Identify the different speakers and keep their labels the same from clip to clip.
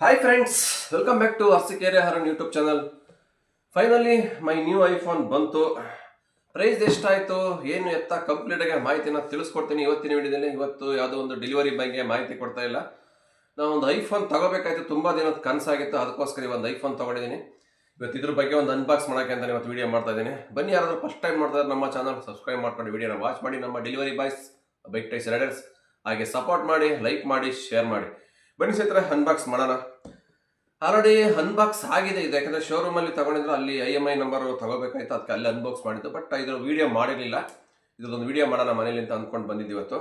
Speaker 1: Hi friends, welcome back to Arsikere Haran YouTube channel. Finally, my new iPhone ಬಂತು. Price ಎಷ್ಟಾಯಿತು ಏನು ಎತ್ತ ಕಂಪ್ಲೀಟಾಗಿ ಮಾಹಿತಿನ ತಿಳಿಸ್ಕೊಡ್ತೀನಿ ಇವತ್ತಿನ ವಿಡಿಯೋದಲ್ಲಿ. ಇವತ್ತು ಯಾವುದೋ ಒಂದು ಡೆಲಿವರಿ ಬಗ್ಗೆ ಮಾಹಿತಿ ಕೊಡ್ತಾ ಇಲ್ಲ. ನಾನು ಒಂದು ಐಫೋನ್ ತಗೋಬೇಕಾಯ್ತು, ತುಂಬ ದಿನದ ಕನಸಾಗಿತ್ತು. ಅದಕ್ಕೋಸ್ಕರ ಒಂದು ಐಫೋನ್ ತಗೊಂಡಿದ್ದೀನಿ. ಇವತ್ತು ಇದ್ರ ಬಗ್ಗೆ ಒಂದು ಅನ್ಬಾಕ್ಸ್ ಮಾಡೋಕ್ಕೆ ಅಂತ ಇವತ್ತು ವಿಡಿಯೋ ಮಾಡ್ತಾ ಇದ್ದೀನಿ. ಬನ್ನಿ, ಯಾರಾದರೂ ಫಸ್ಟ್ ಟೈಮ್ ಮಾಡ್ತಾರೆ ನಮ್ಮ ಚಾನಲ್ ಸಬ್ಸ್ಕ್ರೈಬ್ ಮಾಡ್ಕೊಂಡು ವಿಡಿಯೋನ ವಾಚ್ ಮಾಡಿ. ನಮ್ಮ delivery boys, bike ties riders ಹಾಗೆ ಸಪೋರ್ಟ್ ಮಾಡಿ, ಲೈಕ್ ಮಾಡಿ, ಶೇರ್ ಮಾಡಿ. ಬನ್ನಿ ಸ್ನೇಹಿತರೆ, ಅನ್ಬಾಕ್ಸ್ ಮಾಡೋಣ. ಆಲ್ರೆಡಿ ಅನ್ಬಾಕ್ಸ್ ಆಗಿದೆ ಇದು, ಯಾಕಂದರೆ ಶೋರೂಮಲ್ಲಿ ತಗೊಂಡಿದ್ರು, ಅಲ್ಲಿ IMI ನಂಬರ್ ತಗೋಬೇಕಾಯ್ತು, ಅದಕ್ಕೆ ಅಲ್ಲಿ ಅನ್ಬಾಕ್ಸ್ ಮಾಡಿದ್ದು. ಬಟ್ ಇದ್ರ ವಿಡಿಯೋ ಮಾಡಿರಲಿಲ್ಲ. ಇದೊಂದು ವಿಡಿಯೋ ಮಾಡೋಣ ಮನೇಲಿ ಅಂತ ಅಂದ್ಕೊಂಡು ಬಂದಿದ್ದು ಇವತ್ತು.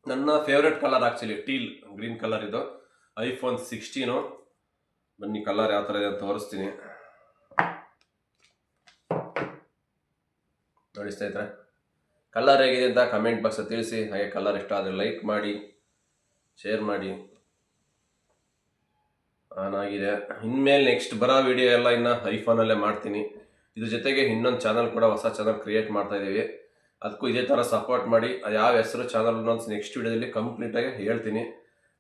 Speaker 1: ನನ್ನ favourite colour actually teal green colour ಇದು, iPhone 16. ಬನ್ನಿ ಕಲರ್ ಯಾವ ಥರ ಇದೆ ಅಂತ ತೋರಿಸ್ತೀನಿ ನೋಡಿ ಸ್ನೇಹಿತರೆ. ಕಲರ್ ಹೇಗಿದೆ ಅಂತ ಕಮೆಂಟ್ ಬಾಕ್ಸ್ ತಿಳಿಸಿ. ಹಾಗೆ ಕಲರ್ ಇಷ್ಟ ಆದರೆ ಲೈಕ್ ಮಾಡಿ, ಶೇರ್ ಮಾಡಿ. ಆಗಿದೆ. ಇನ್ಮೇಲೆ ನೆಕ್ಸ್ಟ್ ಬರೋ ವಿಡಿಯೋ ಎಲ್ಲ ಇನ್ನು ಐಫೋನಲ್ಲೇ ಮಾಡ್ತೀನಿ. ಇದ್ರ ಜೊತೆಗೆ ಇನ್ನೊಂದು ಚಾನಲ್ ಕೂಡ, ಹೊಸ ಚಾನಲ್ ಕ್ರಿಯೇಟ್ ಮಾಡ್ತಾ ಇದ್ದೀವಿ. ಅದಕ್ಕೂ ಇದೇ ಥರ ಸಪೋರ್ಟ್ ಮಾಡಿ. ಅದು ಯಾವ ಹೆಸರು ಚಾನಲ್ ಅನ್ನೋದು ನೆಕ್ಸ್ಟ್ ವಿಡಿಯೋದಲ್ಲಿ ಕಂಪ್ಲೀಟಾಗಿ ಹೇಳ್ತೀನಿ.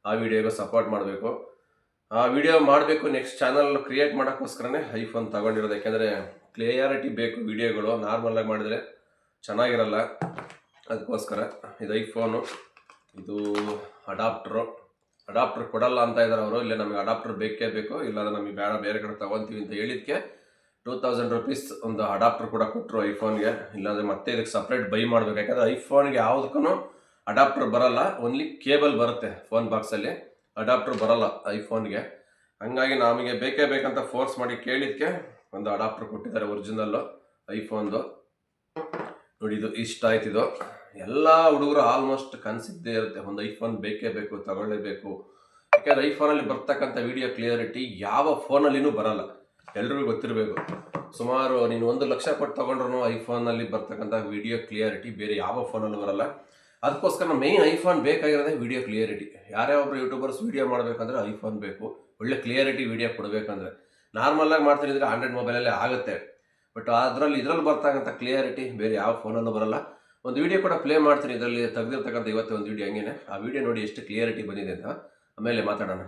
Speaker 1: ಆ ವಿಡಿಯೋಗೆ ಸಪೋರ್ಟ್ ಮಾಡಬೇಕು. ಆ ವಿಡಿಯೋ ಮಾಡಬೇಕು ನೆಕ್ಸ್ಟ್ ಚಾನಲ್ ಕ್ರಿಯೇಟ್ ಮಾಡೋಕ್ಕೋಸ್ಕರನೇ ಐಫೋನ್ ತಗೊಂಡಿರೋದು. ಯಾಕೆಂದರೆ ಕ್ಲಿಯರಿಟಿ ಬೇಕು ವಿಡಿಯೋಗಳು, ನಾರ್ಮಲಾಗಿ ಮಾಡಿದರೆ ಚೆನ್ನಾಗಿರಲ್ಲ. ಅದಕ್ಕೋಸ್ಕರ ಇದು ಐಫೋನು. ಇದು ಅಡಾಪ್ಟರ್ ಕೊಡಲ್ಲ ಅಂತ ಇದ್ದಾರೆ ಅವರು. ಇಲ್ಲ ನಮಗೆ ಅಡಾಪ್ಟರ್ ಬೇಕೇ ಬೇಕು, ಇಲ್ಲ ನಮಗೆ ಬೇಡ, ಬೇರೆ ಕಡೆ ತೊಗೊತೀವಿ ಅಂತ ಹೇಳಿದ್ಕೆ 2000 ರೂಪೀಸ್ ಒಂದು ಅಡಾಪ್ಟರ್ ಕೂಡ ಕೊಟ್ಟರು ಐಫೋನ್ಗೆ. ಇಲ್ಲಾಂದರೆ ಮತ್ತೆ ಇದಕ್ಕೆ ಸಪ್ರೇಟ್ ಬೈ ಮಾಡಬೇಕು. ಯಾಕಂದರೆ ಐಫೋನ್ಗೆ ಯಾವುದಕ್ಕೂ ಅಡಾಪ್ಟರ್ ಬರಲ್ಲ, ಓನ್ಲಿ ಕೇಬಲ್ ಬರುತ್ತೆ. ಫೋನ್ ಬಾಕ್ಸಲ್ಲಿ ಅಡಾಪ್ಟರ್ ಬರಲ್ಲ ಐಫೋನ್ಗೆ. ಹಂಗಾಗಿ ನಮಗೆ ಬೇಕೇ ಬೇಕಂತ ಫೋರ್ಸ್ ಮಾಡಿ ಕೇಳಿದ್ಕೆ ಒಂದು ಅಡಾಪ್ಟರ್ ಕೊಟ್ಟಿದ್ದಾರೆ, ಒರಿಜಿನಲ್ಲು ಐಫೋನ್ದು. ನೋಡಿ, ಇದು ಇಷ್ಟ ಆಯ್ತಿದು. ಎಲ್ಲ ಹುಡುಗರು ಆಲ್ಮೋಸ್ಟ್ ಕನಸಿದ್ದೇ ಇರುತ್ತೆ, ಒಂದು ಐಫೋನ್ ಬೇಕೇ ಬೇಕು, ತಗೊಳ್ಳೇಬೇಕು. ಯಾಕೆಂದರೆ ಐಫೋನಲ್ಲಿ ಬರ್ತಕ್ಕಂಥ ವಿಡಿಯೋ ಕ್ಲಿಯರಿಟಿ ಯಾವ ಫೋನಲ್ಲಿನೂ ಬರಲ್ಲ, ಎಲ್ರಿಗೂ ಗೊತ್ತಿರಬೇಕು. ಸುಮಾರು ನೀನು 1 ಲಕ್ಷ ಕೊಟ್ಟು ತೊಗೊಂಡ್ರು ಐಫೋನಲ್ಲಿ ಬರ್ತಕ್ಕಂಥ ವಿಡಿಯೋ ಕ್ಲಿಯರಿಟಿ ಬೇರೆ ಯಾವ ಫೋನಲ್ಲೂ ಬರಲ್ಲ. ಅದಕ್ಕೋಸ್ಕರ ಮೇಯ್ನ್ ಐಫೋನ್ ಬೇಕಾಗಿರೋದೇ ವಿಡಿಯೋ ಕ್ಲಿಯರಿಟಿ. ಯಾರ್ಯಾವೊಬ್ಬರು ಯೂಟ್ಯೂಬರ್ಸ್ ವಿಡಿಯೋ ಮಾಡಬೇಕಂದ್ರೆ ಐಫೋನ್ ಬೇಕು, ಒಳ್ಳೆ ಕ್ಲಿಯರಿಟಿ ವಿಡಿಯೋ ಕೊಡಬೇಕಂದ್ರೆ. ನಾರ್ಮಲಾಗಿ ಮಾಡ್ತಿದ್ರೆ ಆಂಡ್ರಾಯ್ಡ್ ಮೊಬೈಲಲ್ಲೇ ಆಗುತ್ತೆ. ಬಟ್ ಇದ್ರಲ್ಲಿ ಬರ್ತಕ್ಕಂಥ ಕ್ಲಿಯರಿಟಿ ಬೇರೆ ಯಾವ ಫೋನಲ್ಲೂ ಬರಲ್ಲ. ಒಂದು ವಿಡಿಯೋ ಕೂಡ ಪ್ಲೇ ಮಾಡ್ತೀನಿ, ಇದರಲ್ಲಿ ತೆಗೆದಿರ್ತಕ್ಕಂಥ ಇವತ್ತು ಒಂದು ವಿಡಿಯೋ ಹಂಗೇನೆ. ಆ ವಿಡಿಯೋ ನೋಡಿ ಎಷ್ಟು ಕ್ಲಿಯರಿಟಿ ಬಂದಿದೆ ಅಂತ, ಆಮೇಲೆ ಮಾತಾಡೋಣ.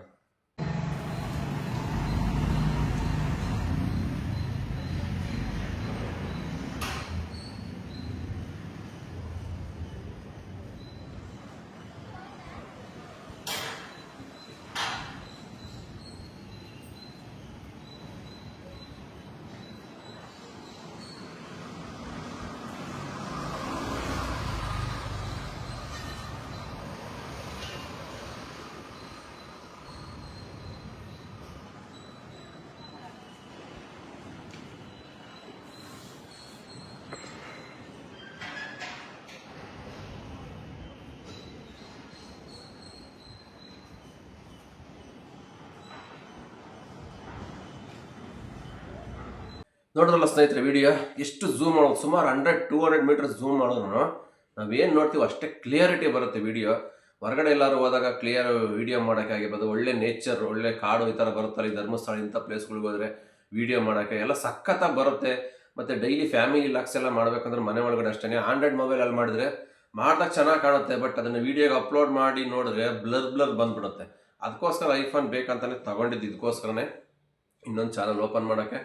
Speaker 1: ನೋಡಿದ್ರಲ್ಲ ಸ್ನೇಹಿತರೆ, ವಿಡಿಯೋ ಎಷ್ಟು ಝೂಮ್ ಮಾಡೋದು, ಸುಮಾರು 100-200 ಮೀಟರ್ ಝೂಮ್ ಮಾಡೋದು ನಾವೇನು ನೋಡ್ತೀವಿ ಅಷ್ಟೇ ಕ್ಲಿಯರಿಟಿ ಬರುತ್ತೆ ವಿಡಿಯೋ. ಹೊರಗಡೆ ಎಲ್ಲರೂ ಹೋದಾಗ ಕ್ಲಿಯರ್ ವಿಡಿಯೋ ಮಾಡೋಕ್ಕೆ ಆಗಿರ್ಬೋದು, ಒಳ್ಳೆ ನೇಚರ್, ಒಳ್ಳೆ ಕಾಡು ಈ ಥರ ಬರುತ್ತಲ್ಲ, ಈ ಧರ್ಮಸ್ಥಳ ಇಂಥ ಪ್ಲೇಸ್ಗಳಿಗೆ ಹೋದರೆ ವಿಡಿಯೋ ಮಾಡೋಕ್ಕೆ ಎಲ್ಲ ಸಖತ್ತಾಗಿ ಬರುತ್ತೆ. ಮತ್ತು ಡೈಲಿ ಫ್ಯಾಮಿಲಿ ಲಾಕ್ಸ್ ಎಲ್ಲ ಮಾಡಬೇಕಂದ್ರೆ ಮನೆ ಒಳಗಡೆ ಅಷ್ಟೇ. ಆಂಡ್ರಾಯ್ಡ್ ಮೊಬೈಲಲ್ಲಿ ಮಾಡಿದ್ರೆ ಮಾಡ್ದಾಗ ಚೆನ್ನಾಗಿ ಕಾಣುತ್ತೆ, ಬಟ್ ಅದನ್ನು ವೀಡಿಯೋಗೆ ಅಪ್ಲೋಡ್ ಮಾಡಿ ನೋಡಿದ್ರೆ ಬ್ಲರ್ ಬಂದುಬಿಡುತ್ತೆ. ಅದಕ್ಕೋಸ್ಕರ ಐಫೋನ್ ಬೇಕಂತಲೇ ತೊಗೊಂಡಿದ್ದು, ಇದಕ್ಕೋಸ್ಕರನೇ ಇನ್ನೊಂದು ಚಾನಲ್ ಓಪನ್ ಮಾಡೋಕ್ಕೆ.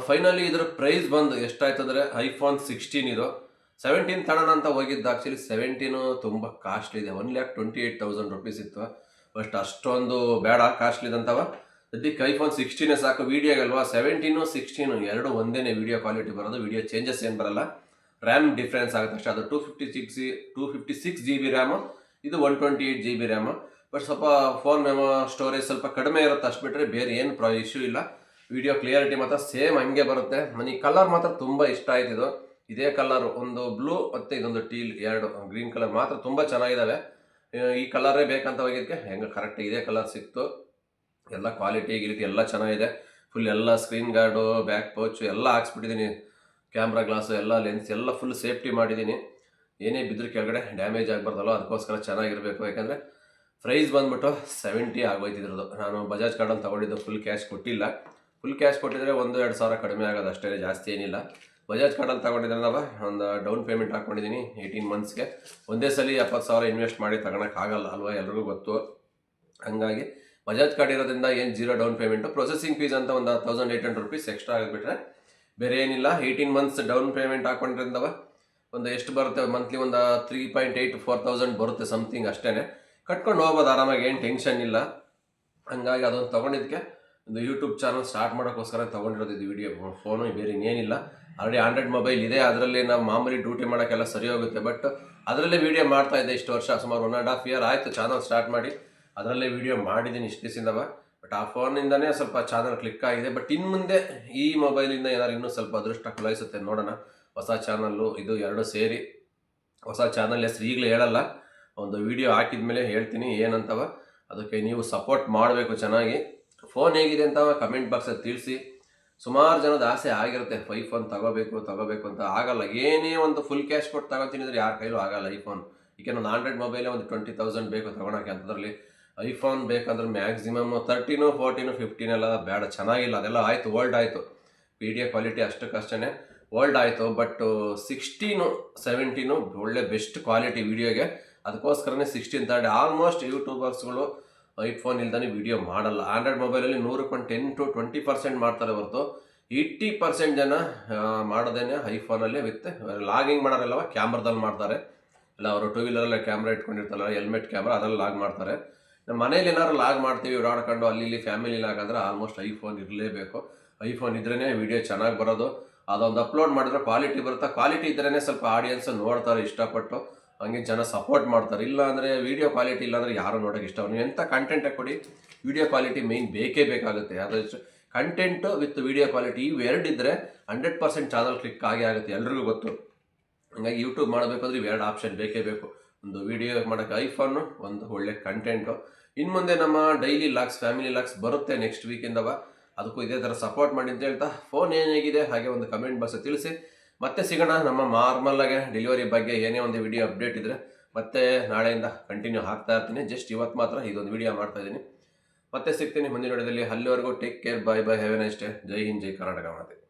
Speaker 1: ಫೈನಲಿ ಇದರ ಪ್ರೈಸ್ ಬಂದು ಎಷ್ಟಾಯ್ತು ಅಂದರೆ ಐಫೋನ್ 16 ಇದು. 17 ತಗೋಣ ಅಂತ ಹೋಗಿದ್ದು. ಆ್ಯಕ್ಚುಲಿ 17 ತುಂಬ ಕಾಸ್ಟ್ಲಿ ಇದೆ, 1,28,000 ರೂಪೀಸ್ ಇತ್ತು. ಬಟ್ ಅಷ್ಟೊಂದು ಬೇಡ ಕಾಸ್ಟ್ಲಿದಂತವ. ಅದಕ್ಕೆ ಐಫೋನ್ 16 ಸಾಕು ವೀಡಿಯೋಗಲ್ವಾ. 17, 16 ಎರಡು ಒಂದೇ ವೀಡಿಯೋ ಕ್ವಾಲಿಟಿ ಬರೋದು, ವೀಡಿಯೋ ಚೇಂಜಸ್ ಏನು ಬರಲ್ಲ. ರ್ಯಾಮ್ ಡಿಫ್ರೆನ್ಸ್ ಆಗುತ್ತೆ ಅಷ್ಟೇ. ಅದು 256 GB ರ್ಯಾಮು, ಇದು 128 GB ರ್ಯಾಮು. ಬಟ್ ಸ್ವಲ್ಪ ಫೋನ್ ಸ್ಟೋರೇಜ್ ಸ್ವಲ್ಪ ಕಡಿಮೆ ಇರುತ್ತೆ, ಅಷ್ಟು ಬಿಟ್ಟರೆ ಬೇರೆ ಏನು ಇಶ್ಯೂ ಇಲ್ಲ. ವಿಡಿಯೋ ಕ್ಲಿಯರಿಟಿ ಮಾತ್ರ ಸೇಮ್ ಹಂಗೆ ಬರುತ್ತೆ. ನನಗೆ ಕಲರ್ ಮಾತ್ರ ತುಂಬ ಇಷ್ಟ ಆಯ್ತಿದ್ದು. ಇದೇ ಕಲರು, ಒಂದು ಬ್ಲೂ ಮತ್ತು ಇದೊಂದು ಟೀಲ್, ಎರಡು ಗ್ರೀನ್ ಕಲರ್ ಮಾತ್ರ ತುಂಬ ಚೆನ್ನಾಗಿದ್ದಾವೆ. ಈ ಕಲರೇ ಬೇಕಂತ ಹೋಗಿದ್ದಕ್ಕೆ ಹೆಂಗೆ ಕರೆಕ್ಟ್ ಇದೇ ಕಲರ್ ಸಿಕ್ತು. ಎಲ್ಲ ಕ್ವಾಲಿಟಿ ಗಿಲಿಟಿ ಎಲ್ಲ ಚೆನ್ನಾಗಿದೆ. ಫುಲ್ ಎಲ್ಲ ಸ್ಕ್ರೀನ್ ಗಾರ್ಡು, ಬ್ಯಾಕ್ ಪೌಚು ಎಲ್ಲ ಹಾಕ್ಸ್ಬಿಟ್ಟಿದ್ದೀನಿ. ಕ್ಯಾಮ್ರಾ ಗ್ಲಾಸು ಎಲ್ಲ ಲೆನ್ಸ್ ಎಲ್ಲ ಫುಲ್ ಸೇಫ್ಟಿ ಮಾಡಿದ್ದೀನಿ. ಏನೇ ಬಿದ್ದರೆ ಕೆಳಗಡೆ ಡ್ಯಾಮೇಜ್ ಆಗಬಾರ್ದಲ್ಲ, ಅದಕ್ಕೋಸ್ಕರ ಚೆನ್ನಾಗಿರಬೇಕು. ಯಾಕಂದರೆ ಪ್ರೈಸ್ ಬಂದುಬಿಟ್ಟು 70 ಆಗೋಯ್ತಿದ್ರದ್ದು. ನಾನು ಬಜಾಜ್ ಕಾರ್ಡಲ್ಲಿ ತೊಗೊಂಡಿದ್ದು, ಫುಲ್ ಕ್ಯಾಶ್ ಕೊಟ್ಟಿಲ್ಲ. ಫುಲ್ ಕ್ಯಾಶ್ ಕೊಟ್ಟಿದ್ರೆ 1-2 ಸಾವಿರ ಕಡಿಮೆ ಆಗೋದು ಅಷ್ಟೇ, ಜಾಸ್ತಿ ಏನಿಲ್ಲ. ಬಜಾಜ್ ಕಾರ್ಡಲ್ಲಿ ತಗೊಂಡಿದ್ರೆ ನಾವು ಒಂದು ಡೌನ್ ಪೇಮೆಂಟ್ ಹಾಕ್ಕೊಂಡಿದ್ದೀನಿ 18 ಮಂತ್ಸ್ಗೆ. ಒಂದೇ ಸಲ 70,000 ಇನ್ವೆಸ್ಟ್ ಮಾಡಿ ತಗೊಳಕ್ಕಾಗಲ್ಲ ಅಲ್ವಾ, ಎಲ್ರಿಗೂ ಗೊತ್ತು. ಹಂಗಾಗಿ ಬಜಾಜ್ ಕಾರ್ಡ್ ಇರೋದ್ರಿಂದ ಏನು zero down payment, processing fees ಅಂತ ಒಂದು 1800 rupees ಎಕ್ಸ್ಟ್ರಾ ಆಗಿಬಿಟ್ರೆ ಬೇರೆ ಏನಿಲ್ಲ. 18 months ಡೌನ್ ಪೇಮೆಂಟ್ ಹಾಕೊಂಡಿರಿಂದವ ಒಂದು ಎಷ್ಟು ಬರುತ್ತೆ ಮಂತ್ಲಿ, ಒಂದು 3.8 to 4,000 ಬರುತ್ತೆ ಸಮಥಿಂಗ್ ಅಷ್ಟೇ. ಕಟ್ಕೊಂಡು ಹೋಗ್ಬೋದು ಆರಾಮಾಗಿ, ಏನು ಟೆನ್ಷನ್ ಇಲ್ಲ. ಹಂಗಾಗಿ ಅದೊಂದು ತೊಗೊಂಡಿದ್ದಕ್ಕೆ ಒಂದು ಯೂಟ್ಯೂಬ್ ಚಾನಲ್ ಸ್ಟಾರ್ಟ್ ಮಾಡೋಕ್ಕೋಸ್ಕರ ತೊಗೊಂಡಿರೋದು ಇದು ವಿಡಿಯೋ. ಫೋನು ಬೇರೆ ಇನ್ನೇನಿಲ್ಲ. ಆಲ್ರೆಡಿ ಆಂಡ್ರಾಯ್ಡ್ ಮೊಬೈಲ್ ಇದೆ, ಅದರಲ್ಲಿ ನಾವು ಮಾಮೂಲಿ ಡ್ಯೂಟಿ ಮಾಡೋಕ್ಕೆಲ್ಲ ಸರಿ ಹೋಗುತ್ತೆ. ಬಟ್ ಅದರಲ್ಲೇ ವೀಡಿಯೋ ಮಾಡ್ತಾ ಇದ್ದೆ ಇಷ್ಟು ವರ್ಷ, ಸುಮಾರು 1.5 year ಆಯಿತು ಚಾನಲ್ ಸ್ಟಾರ್ಟ್ ಮಾಡಿ. ಅದರಲ್ಲೇ ವೀಡಿಯೋ ಮಾಡಿದ್ದೀನಿ ಇಷ್ಟು ದಿವಸದಿಂದವ. ಬಟ್ ಆ ಫೋನಿಂದನೇ ಸ್ವಲ್ಪ ಚಾನಲ್ ಕ್ಲಿಕ್ ಆಗಿದೆ. ಬಟ್ ಇನ್ನು ಮುಂದೆ ಈ ಮೊಬೈಲಿಂದ ಏನಾದ್ರು ಇನ್ನೂ ಸ್ವಲ್ಪ ಅದೃಷ್ಟ ಕುಲಾಯಿಸುತ್ತೆ, ನೋಡೋಣ. ಹೊಸ ಚಾನಲ್ಲು ಇದು ಎರಡು ಸೇರಿ ಹೊಸ ಚಾನಲ್ ಹೆಸರು ಈಗಲೇ ಹೇಳಲ್ಲ, ಒಂದು ವಿಡಿಯೋ ಹಾಕಿದ ಮೇಲೆ ಹೇಳ್ತೀನಿ ಏನಂತವ. ಅದಕ್ಕೆ ನೀವು ಸಪೋರ್ಟ್ ಮಾಡಬೇಕು ಚೆನ್ನಾಗಿ. ಫೋನ್ ಹೇಗಿದೆ ಅಂತ ಕಮೆಂಟ್ ಬಾಕ್ಸಲ್ಲಿ ತಿಳಿಸಿ. ಸುಮಾರು ಜನದ ಆಸೆ ಆಗಿರುತ್ತೆ ಐಫೋನ್ ತಗೋಬೇಕು ಅಂತ. ಆಗಲ್ಲ, ಏನೇ ಒಂದು ಫುಲ್ ಕ್ಯಾಶ್ ಕೊಟ್ಟು ತಗೋತೀನಿ ಅಂದರೆ ಯಾರ ಕೈಲೂ ಆಗಲ್ಲ ಐಫೋನ್. ಈಗ ಒಂದು ಆಂಡ್ರಾಯ್ಡ್ ಮೊಬೈಲೇ ಒಂದು 20,000 ಬೇಕು ತಗೊಳಕ್ಕೆ. ಅಂಥದ್ರಲ್ಲಿ ಐಫೋನ್ ಬೇಕಂದ್ರೆ ಮ್ಯಾಕ್ಸಿಮಮ್ 13, 14, 15 ಎಲ್ಲ ಬೇಡ, ಚೆನ್ನಾಗಿಲ್ಲ. ಅದೆಲ್ಲ ಆಯಿತು, ಓಲ್ಡ್ ಆಯಿತು. ವಿಡಿಯೋ ಕ್ವಾಲಿಟಿ ಅಷ್ಟಕ್ಕಷ್ಟೇ ಓಲ್ಡ್ ಆಯಿತು. ಬಟ್ 16, 17 ಒಳ್ಳೆ ಬೆಸ್ಟ್ ಕ್ವಾಲಿಟಿ ವೀಡಿಯೋಗೆ. ಅದಕ್ಕೋಸ್ಕರನೇ 16 ತಗೊಂಡೆ. ಆಲ್ಮೋಸ್ಟ್ ಯೂಟ್ಯೂಬರ್ಸ್ಗಳು ಐಫೋನ್ ಇಲ್ದೇ ವಿಡಿಯೋ ಮಾಡಲ್ಲ. ಆಂಡ್ರಾಯ್ಡ್ ಮೊಬೈಲಲ್ಲಿ 100ಕ್ಕೆ 10 to 20% ಮಾಡ್ತಾರೆ ಹೊರತು 80% ಜನ ಮಾಡೋದೇನೆ ಐಫೋನಲ್ಲಿ. ವಿತ್ ಲಾಗಿಂಗ್ ಮಾಡೋರೆಲ್ಲವ ಕ್ಯಾಮ್ರಾದಲ್ಲಿ ಮಾಡ್ತಾರೆ. ಇಲ್ಲ ಅವರು 2 wheeler ಕ್ಯಾಮ್ರಾ ಇಟ್ಕೊಂಡಿರ್ತಾರಲ್ಲ, ಹೆಲ್ಮೆಟ್ ಕ್ಯಾಮ್ರಾ, ಅದರಲ್ಲಿ ಲಾಗ್ ಮಾಡ್ತಾರೆ. ನಮ್ಮ ಮನೇಲಿ ಏನಾದ್ರು ಲಾಗ್ ಮಾಡ್ತೀವಿ ಓಡಾಡ್ಕೊಂಡು, ಅಲ್ಲಿ ಇಲ್ಲಿ ಫ್ಯಾಮಿಲಿ ಲಾಗ್ ಅಂದರೆ ಆಲ್ಮೋಸ್ಟ್ ಐಫೋನ್ ಇರಲೇಬೇಕು. ಐಫೋನ್ ಇದ್ರೇ ವಿಡಿಯೋ ಚೆನ್ನಾಗಿ ಬರೋದು. ಅದೊಂದು ಅಪ್ಲೋಡ್ ಮಾಡಿದ್ರೆ ಕ್ವಾಲಿಟಿ ಬರುತ್ತೆ. ಕ್ವಾಲಿಟಿ ಇದ್ರೇ ಸ್ವಲ್ಪ ಆಡಿಯನ್ಸ್ ನೋಡ್ತಾರೆ ಇಷ್ಟಪಟ್ಟು, ಹಂಗೆ ಜನ ಸಪೋರ್ಟ್ ಮಾಡ್ತಾರೆ. ಇಲ್ಲ ಅಂದರೆ ವೀಡಿಯೋ ಕ್ವಾಲಿಟಿ ಇಲ್ಲಾಂದರೆ ಯಾರು ನೋಡೋಕೆ ಇಷ್ಟ. ನೀವು ಎಂಥ ಕಂಟೆಂಟೇ ಕೊಡಿ, ವೀಡಿಯೋ ಕ್ವಾಲಿಟಿ ಮೇಯ್ನ್ ಬೇಕೇ ಬೇಕಾಗುತ್ತೆ. ಅದು ಕಂಟೆಂಟು ವಿತ್ ವೀಡಿಯೋ ಕ್ವಾಲಿಟಿ ಇವು ಎರಡಿದ್ದರೆ 100% ಚಾನಲ್ ಕ್ಲಿಕ್ ಆಗೇ ಆಗುತ್ತೆ, ಎಲ್ರಿಗೂ ಗೊತ್ತು. ಹಂಗಾಗಿ ಯೂಟ್ಯೂಬ್ ಮಾಡಬೇಕಂದ್ರೆ ಇವೆರಡು ಆಪ್ಷನ್ ಬೇಕೇ ಬೇಕು. ಒಂದು ವೀಡಿಯೋ ಮಾಡೋಕ್ಕೆ ಐಫೋನು, ಒಂದು ಒಳ್ಳೆ ಕಂಟೆಂಟು. ಇನ್ನು ಮುಂದೆ ನಮ್ಮ ಡೈಲಿ ಲಾಗ್ಸ್, ಫ್ಯಾಮಿಲಿ ಲಾಗ್ಸ್ ಬರುತ್ತೆ ನೆಕ್ಸ್ಟ್ ವೀಕಿಂದವ. ಅದಕ್ಕೂ ಇದೇ ಥರ ಸಪೋರ್ಟ್ ಮಾಡಿ ಅಂತ ಹೇಳ್ತಾ, ಫೋನ್ ಏನಾಗಿದೆ ಹಾಗೆ ಒಂದು ಕಮೆಂಟ್ ಬಾಕ್ಸ್ ತಿಳಿಸಿ. ಮತ್ತೆ ಸಿಗೋಣ. ನಮ್ಮ ನಾರ್ಮಲ್ಲಾಗೆ ಡೆಲಿವರಿ ಬಗ್ಗೆ ಏನೇ ಒಂದು ವಿಡಿಯೋ ಅಪ್ಡೇಟ್ ಇದ್ದರೆ ಮತ್ತೆ ನಾಳೆಯಿಂದ ಕಂಟಿನ್ಯೂ ಹಾಕ್ತಾ ಇರ್ತೀನಿ. ಜಸ್ಟ್ ಇವತ್ತು ಮಾತ್ರ ಇದೊಂದು ವಿಡಿಯೋ ಮಾಡ್ತಾ ಇದ್ದೀನಿ. ಮತ್ತೆ ಸಿಗ್ತೀನಿ ಮುಂದಿನ ವಿಡಿಯೋದಲ್ಲಿ. ಅಲ್ಲಿವರೆಗೂ take care, bye bye, have a nice day. ಜೈ ಹಿಂದ್, ಜೈ ಕರ್ನಾಟಕ ಮಾತೆ.